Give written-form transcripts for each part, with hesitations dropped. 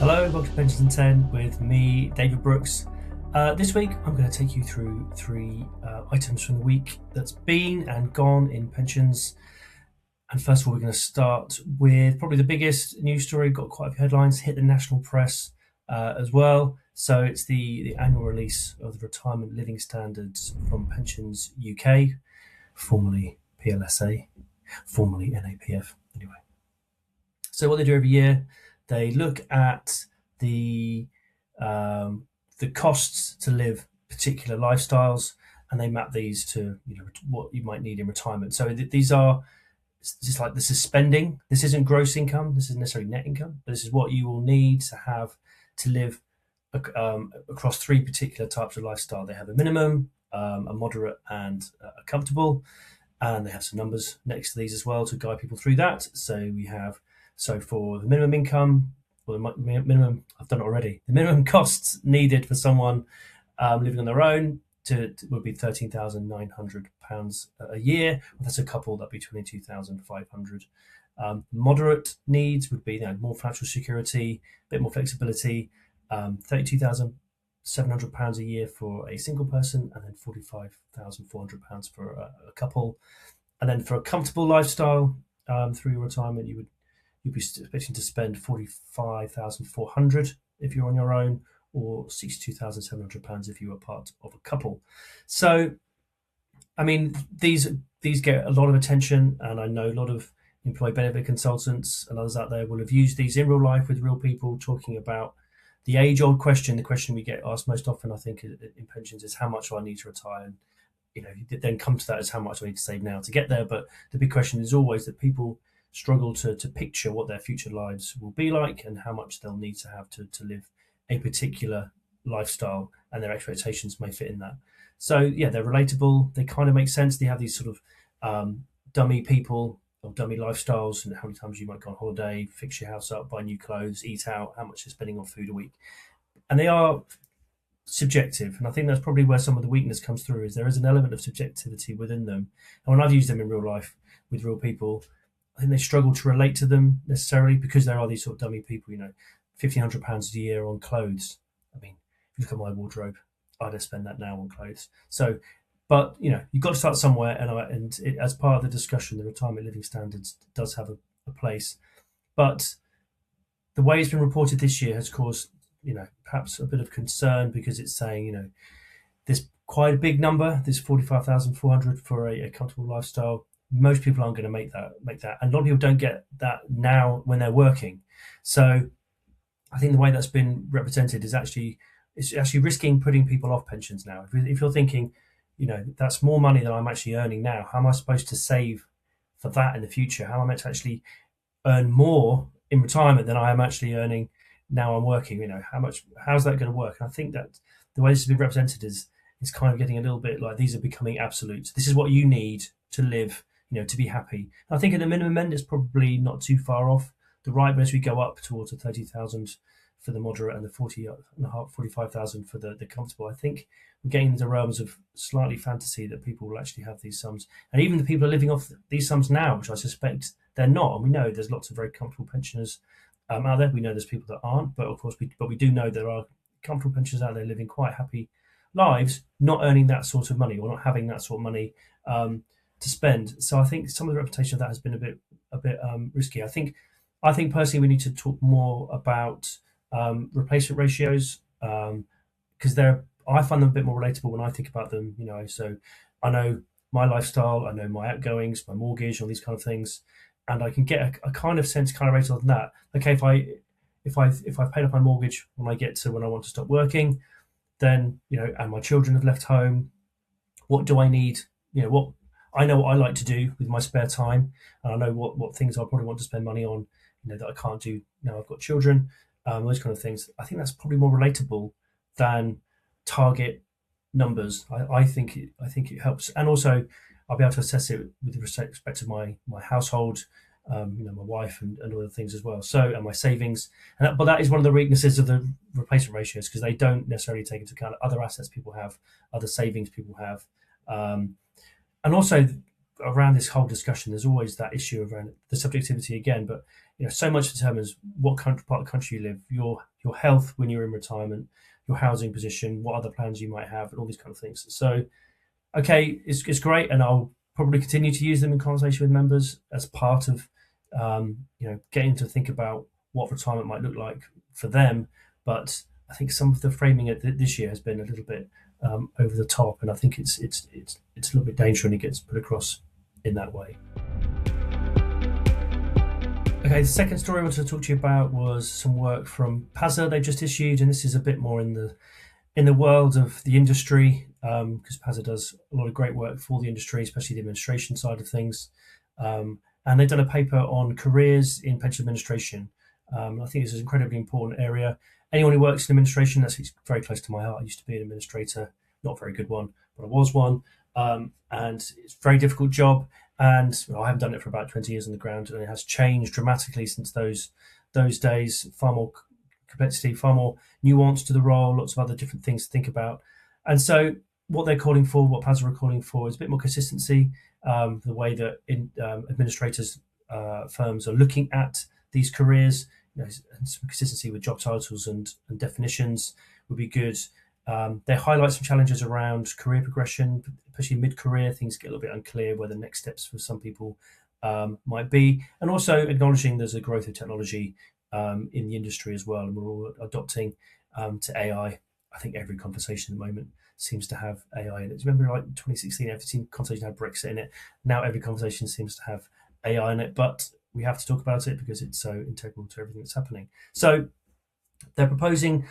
Hello, welcome to Pensions in 10 with me, David Brooks. This week I'm going to take you through three items from the week that's been and gone in pensions. And first of all, we're going to start with probably the biggest news story, got quite a few headlines, hit the national press as well. So it's the annual release of the Retirement Living Standards from Pensions UK, formerly PLSA, formerly NAPF. Anyway, so what they do every year, they look at the costs to live particular lifestyles, and they map these to what you might need in retirement. So these are just like, this is spending. This isn't gross income. This isn't necessarily net income, but this is what you will need to have to live across three particular types of lifestyle. They have a minimum, a moderate, and a comfortable. And they have some numbers next to these as well to guide people through that. So we have, so for the minimum income, or the minimum, I've done it already, the minimum costs needed for someone living on their own would be £13,900 a year. If that's a couple, that'd be £22,500. Moderate needs would be more financial security, a bit more flexibility, £32,700 a year for a single person, and then £45,400 for a couple. And then for a comfortable lifestyle through your retirement, you'd be expecting to spend £45,400 if you're on your own, or £62,700 if you were part of a couple. So, I mean, these get a lot of attention, and I know a lot of employee benefit consultants and others out there will have used these in real life with real people, talking about the age-old question. The question we get asked most often, I think, in pensions is, how much do I need to retire? And you then come to that as, how much do I need to save now to get there? But the big question is always that people struggle to picture what their future lives will be like and how much they'll need to have to live a particular lifestyle, and their expectations may fit in that. So yeah, they're relatable. They kind of make sense. They have these sort of dummy people or dummy lifestyles, and how many times you might go on holiday, fix your house up, buy new clothes, eat out, how much you're spending on food a week. And they are subjective, and I think that's probably where some of the weakness comes through, is there is an element of subjectivity within them. And when I've used them in real life with real people, I think they struggle to relate to them necessarily, because there are these sort of dummy people, £1,500 a year on clothes. I mean, if you look at my wardrobe, I'd spend that now on clothes. So, but you've got to start somewhere, and as part of the discussion, the Retirement Living Standards does have a place. But the way it's been reported this year has caused, perhaps a bit of concern, because it's saying, there's quite a big number, there's 45,400 for a comfortable lifestyle. Most people aren't going to make that, and a lot of people don't get that now when they're working. So I think the way that's been represented is actually risking putting people off pensions now. If you're thinking, that's more money than I'm actually earning now, how am I supposed to save for that in the future? How am I meant to actually earn more in retirement than I am actually earning now I'm working? How's that going to work? And I think that the way this has been represented is kind of getting a little bit like, these are becoming absolutes. This is what you need to live, to be happy. And I think at the minimum end, it's probably not too far off the right, but as we go up towards the 30,000 for the moderate and the 45,000 for the comfortable, I think we're getting into realms of slightly fantasy that people will actually have these sums. And even the people are living off these sums now, which I suspect they're not. And we know there's lots of very comfortable pensioners out there. We know there's people that aren't, but of course, we do know there are comfortable pensioners out there living quite happy lives, not earning that sort of money, or not having that sort of money to spend. So I think some of the reputation of that has been a bit risky. I think personally we need to talk more about replacement ratios, because I find them a bit more relatable when I think about them. So I know my lifestyle, I know my outgoings, my mortgage, all these kind of things, and I can get a kind of sense calibrated on that. Okay, if I've paid off my mortgage when I get to when I want to stop working, then and my children have left home, what do I need? What I know what I like to do with my spare time, and I know what things I probably want to spend money on, that I can't do now I've got children, those kind of things. I think that's probably more relatable than target numbers. I think it helps, and also I'll be able to assess it with respect to my household, my wife and other things as well. So, and my savings, but that is one of the weaknesses of the replacement ratios, because they don't necessarily take into account other assets people have, other savings people have, and also around this whole discussion, there's always that issue around the subjectivity again. But so much determines what part of the country you live, your your health when you're in retirement, your housing position, what other plans you might have, and all these kind of things. So, okay, it's great, and I'll probably continue to use them in conversation with members as part of getting to think about what retirement might look like for them. But I think some of the framing this year has been a little bit over the top, and I think it's a little bit dangerous when it gets put across in that way. Okay, the second story I wanted to talk to you about was some work from PASA they just issued, and this is a bit more in the world of the industry, because PASA does a lot of great work for the industry, especially the administration side of things. And they've done a paper on careers in pension administration. I think this is an incredibly important area. Anyone who works in administration, that's very close to my heart. I used to be an administrator, not a very good one, but I was one. And it's a very difficult job. And I haven't done it for about 20 years on the ground, and it has changed dramatically since those days. Far more complexity, far more nuance to the role, lots of other different things to think about. And so what they're calling for, what PASA are calling for, is a bit more consistency. The way that administrators firms are looking at these careers, and some consistency with job titles and definitions would be good. They highlight some challenges around career progression, especially mid-career. Things get a little bit unclear where the next steps for some people might be, and also acknowledging there's a growth of technology in the industry as well, and we're all adopting to AI. I think every conversation at the moment seems to have AI in it. Remember, like 2016, every conversation had Brexit in it. Now every conversation seems to have AI in it, but we have to talk about it because it's so integral to everything that's happening. So they're proposing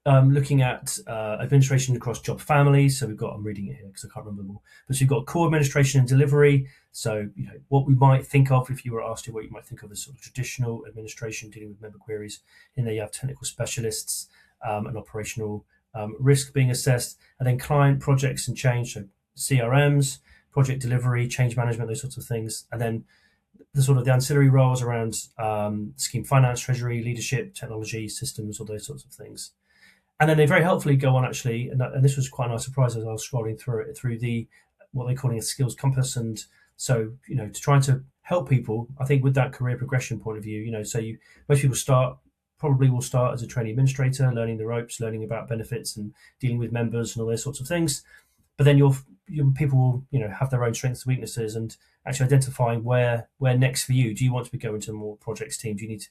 looking at administration across job families. So I'm reading it here because I can't remember them all. But you've got core administration and delivery. So, what we might think of, if you were asked what you might think of as sort of traditional administration dealing with member queries. In there you have technical specialists and operational risk being assessed, and then client projects and change, so CRMs, project delivery, change management, those sorts of things. And then the sort of the ancillary roles around scheme finance, treasury, leadership, technology, systems, all those sorts of things. And then they very helpfully go on actually, and this was quite a nice surprise as I was scrolling through the what they're calling a skills compass. And so, to try to help people, I think with that career progression point of view, most people probably will start as a trainee administrator, learning the ropes, learning about benefits and dealing with members and all those sorts of things. But then your people will, have their own strengths and weaknesses, and actually identifying where next for you. Do you want to be going to more projects team? Do you need to,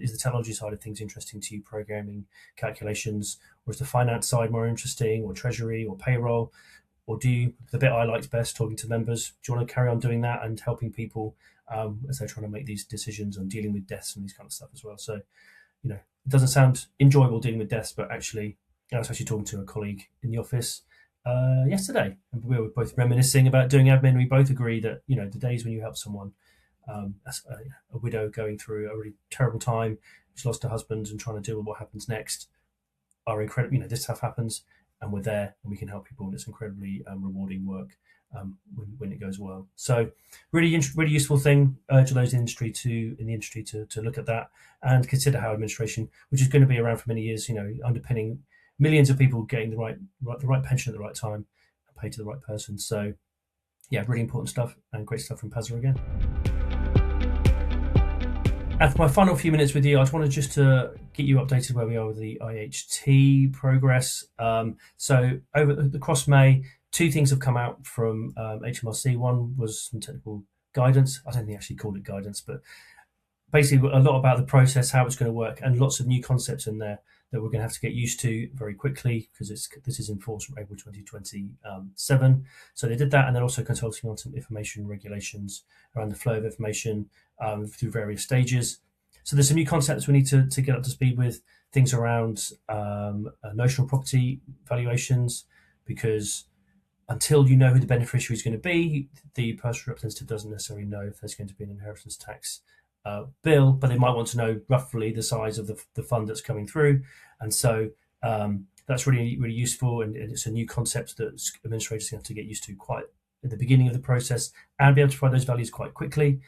is the technology side of things interesting to you, programming, calculations, or is the finance side more interesting, or treasury, or payroll? Or the bit I liked best, talking to members, do you want to carry on doing that and helping people as they're trying to make these decisions and dealing with deaths and these kind of stuff as well? So, it doesn't sound enjoyable dealing with deaths, but actually, I was actually talking to a colleague in the office yesterday, and we were both reminiscing about doing admin. We both agree that, the days when you help someone, a widow going through a really terrible time, she's lost her husband and trying to deal with what happens next, are incredible. This stuff happens, and we're there and we can help people, and it's incredibly rewarding work when it goes well. So really useful thing. Urge those in the industry to look at that and consider how administration, which is going to be around for many years, underpinning millions of people getting the right pension at the right time and paid to the right person. So yeah, really important stuff and great stuff from PASA again. And for my final few minutes with you, I just wanted to get you updated where we are with the IHT progress. So across May, two things have come out from HMRC. One was some technical guidance. I don't think they actually called it guidance, but basically a lot about the process, how it's going to work, and lots of new concepts in there that we're going to have to get used to very quickly because this is in force from April 2027. So they did that, and then also consulting on some information regulations around the flow of information through various stages. So there's some new concepts we need to get up to speed with, things around notional property valuations, because until you know who the beneficiary is going to be, the personal representative doesn't necessarily know if there's going to be an inheritance tax bill, but they might want to know roughly the size of the fund that's coming through. And so that's really, really useful, and it's a new concept that administrators have to get used to quite at the beginning of the process and be able to provide those values quite quickly.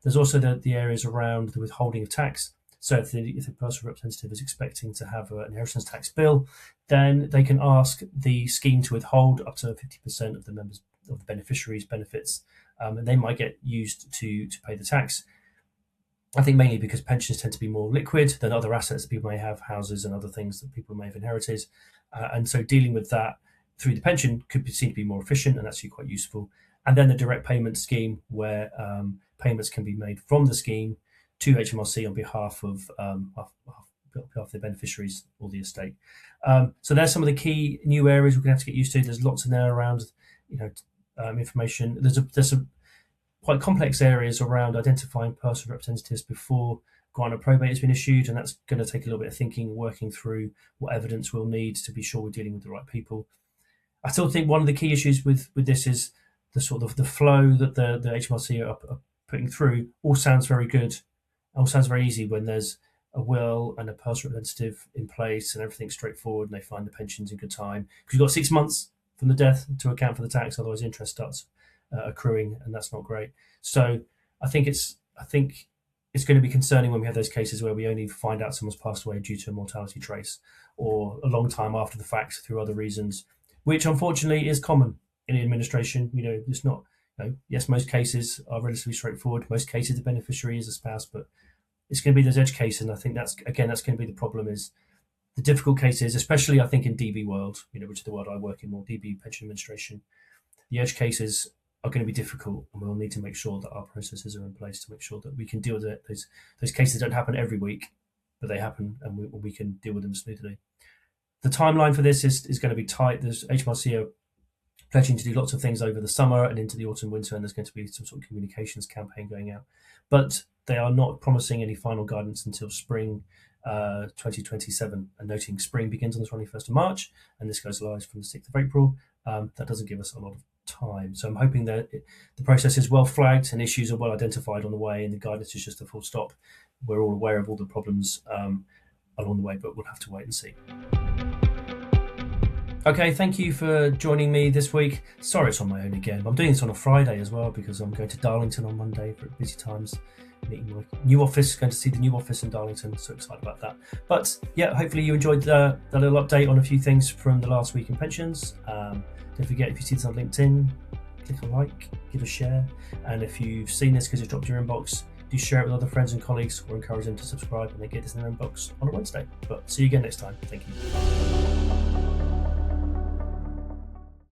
There's also the areas around the withholding of tax. So if the personal representative is expecting to have an inheritance tax bill, then they can ask the scheme to withhold up to 50% of the beneficiaries' benefits, and they might get used to pay the tax. I think mainly because pensions tend to be more liquid than other assets that people may have, houses and other things that people may have inherited. And so dealing with that through the pension could be seen to be more efficient and actually quite useful. And then the direct payment scheme, where payments can be made from the scheme to HMRC on behalf of the beneficiaries or the estate. So there's some of the key new areas we're going to have to get used to. There's lots in there around, information. There's some quite complex areas around identifying personal representatives before grant of probate has been issued, and that's going to take a little bit of thinking, working through what evidence we'll need to be sure we're dealing with the right people. I still think one of the key issues with this is the sort of the flow that the HMRC are putting through. All sounds very good, all sounds very easy when there's a will and a personal representative in place and everything's straightforward, and they find the pensions in good time, because you've got 6 months from the death to account for the tax, otherwise interest starts accruing, and that's not great. So I think it's going to be concerning when we have those cases where we only find out someone's passed away due to a mortality trace, or a long time after the fact through other reasons, which unfortunately is common in administration. It's not. Yes, most cases are relatively straightforward. Most cases the beneficiary is a spouse, but it's going to be those edge cases, and I think that's going to be the problem. Is the difficult cases, especially I think in DB world, which is the world I work in more, DB pension administration. The edge cases are going to be difficult, and we'll need to make sure that our processes are in place to make sure that we can deal with it. Those cases don't happen every week, but they happen, and we can deal with them smoothly. The timeline for this is going to be tight. There's HMRC are pledging to do lots of things over the summer and into the autumn, winter, and there's going to be some sort of communications campaign going out. But they are not promising any final guidance until spring 2027, and noting spring begins on the 21st of March, and this goes live from the 6th of April. That doesn't give us a lot of time. So I'm hoping that the process is well flagged and issues are well identified on the way, and the guidance is just a full stop. We're all aware of all the problems along the way, but we'll have to wait and see. Okay, thank you for joining me this week. Sorry it's on my own again. I'm doing this on a Friday as well because I'm going to Darlington on Monday for busy times, meeting my new office, going to see the new office in Darlington. So excited about that. But yeah, hopefully you enjoyed the little update on a few things from the last week in pensions. Don't forget, if you see this on LinkedIn, click a like, give a share. And if you've seen this because it's dropped in your inbox, do share it with other friends and colleagues, or encourage them to subscribe and they get this in their inbox on a Wednesday. But see you again next time. Thank you.